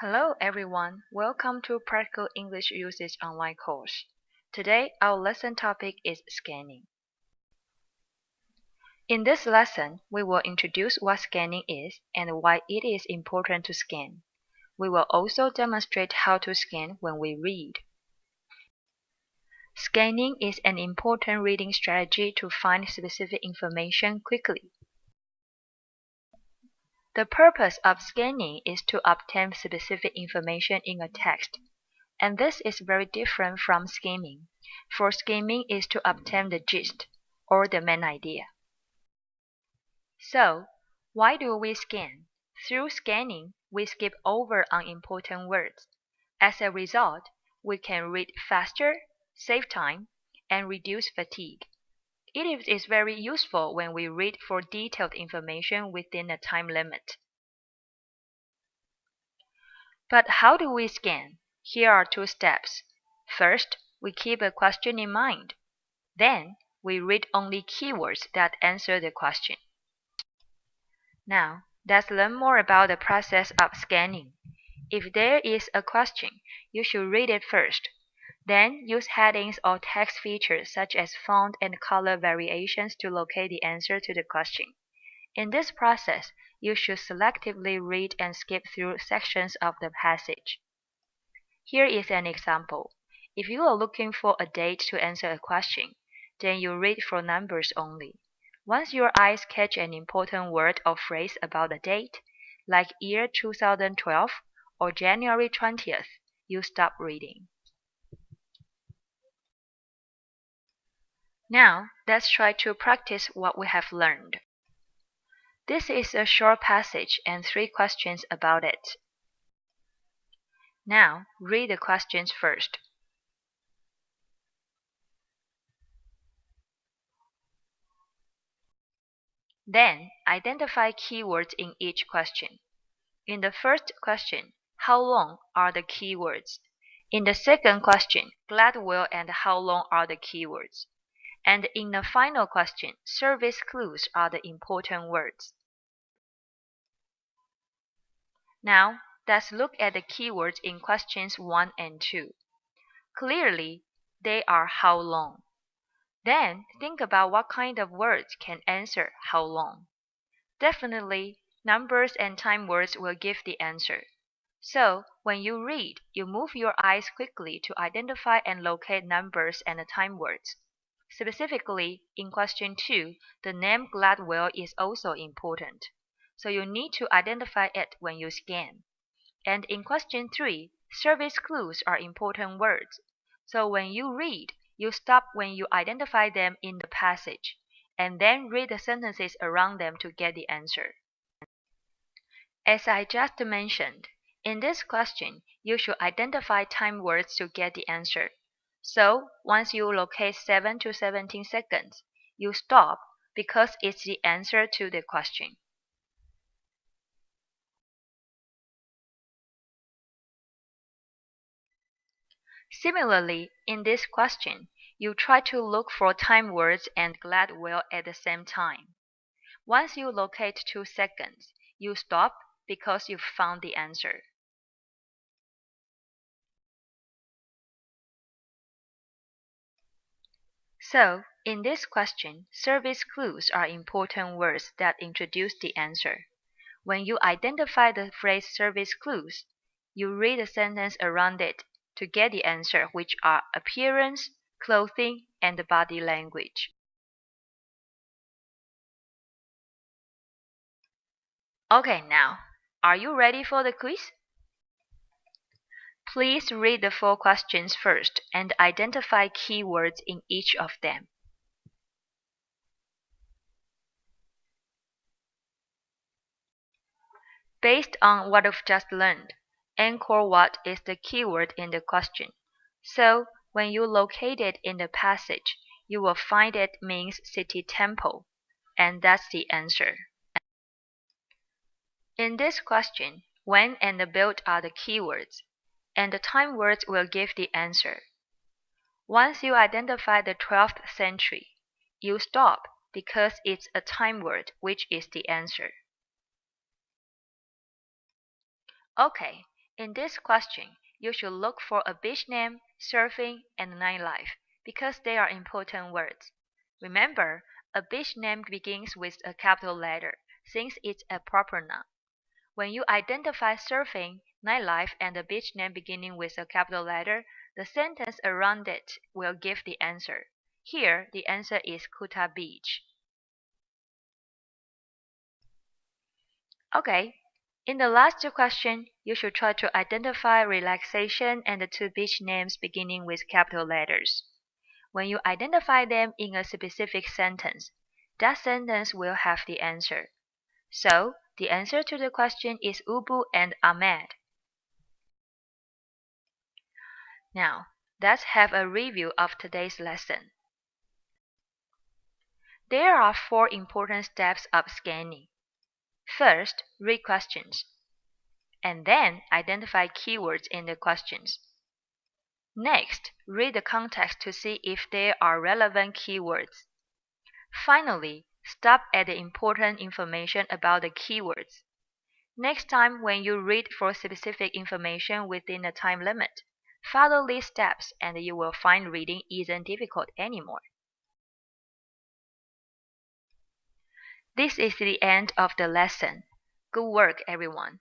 Hello everyone, welcome to Practical English Usage online course. Today our lesson topic is scanning. In this lesson, we will introduce what scanning is and why it is important to scan. We will also demonstrate how to scan when we read. Scanning is an important reading strategy to find specific information quickly. The purpose of scanning is to obtain specific information in a text, and this is very different from skimming, for skimming is to obtain the gist, or the main idea. So, why do we scan? Through scanning, we skip over unimportant words. As a result, we can read faster, save time, and reduce fatigue. It is very useful when we read for detailed information within a time limit. But how do we scan? Here are two steps. First, we keep a question in mind. Then, we read only keywords that answer the question. Now, let's learn more about the process of scanning. If there is a question, you should read it first. Then, use headings or text features such as font and color variations to locate the answer to the question. In this process, you should selectively read and skip through sections of the passage. Here is an example. If you are looking for a date to answer a question, then you read for numbers only. Once your eyes catch an important word or phrase about a date, like year 2012 or January 20th, you stop reading. Now, let's try to practice what we have learned. This is a short passage and 3 questions about it. Now, read the questions first. Then, identify keywords in each question. In the first question, how long are the keywords? In the second question, glad will and how long are the keywords? And in the final question, service clues are the important words. Now, let's look at the keywords in questions 1 and 2. Clearly, they are how long. Then, think about what kind of words can answer how long. Definitely, numbers and time words will give the answer. So, when you read, you move your eyes quickly to identify and locate numbers and time words. Specifically, in question 2, the name Gladwell is also important. So you need to identify it when you scan. And in question 3, service clues are important words. So when you read, you stop when you identify them in the passage, and then read the sentences around them to get the answer. As I just mentioned, in this question, you should identify time words to get the answer. So, once you locate 7 to 17 seconds, you stop because it's the answer to the question. Similarly, in this question, you try to look for time words and glad will at the same time. Once you locate 2 seconds, you stop because you've found the answer. So, in this question, service clues are important words that introduce the answer. When you identify the phrase service clues, you read the sentence around it to get the answer, which are appearance, clothing, and body language. Okay, now, are you ready for the quiz? Please read the 4 questions first and identify keywords in each of them. Based on what we've just learned, Angkor Wat is the keyword in the question. So, when you locate it in the passage, you will find it means city temple, and that's the answer. In this question, when and build are the keywords, and the time words will give the answer. Once you identify the 12th century, you stop because it's a time word, which is the answer. Okay, In this question, you should look for a beach name, surfing, and nightlife because they are important words. Remember, a beach name begins with a capital letter since it's a proper noun. When you identify surfing, nightlife, and a beach name beginning with a capital letter, the sentence around it will give the answer. Here, the answer is Kuta Beach. Okay, in the last question, you should try to identify relaxation and the two beach names beginning with capital letters. When you identify them in a specific sentence, that sentence will have the answer. So, the answer to the question is Ubu and Ahmed. Now, let's have a review of today's lesson. There are 4 important steps of scanning. First, read questions, and then identify keywords in the questions. Next, read the context to see if there are relevant keywords. Finally, stop at the important information about the keywords. Next time when you read for specific information within a time limit, follow these steps and you will find reading isn't difficult anymore. This is the end of the lesson. Good work, everyone.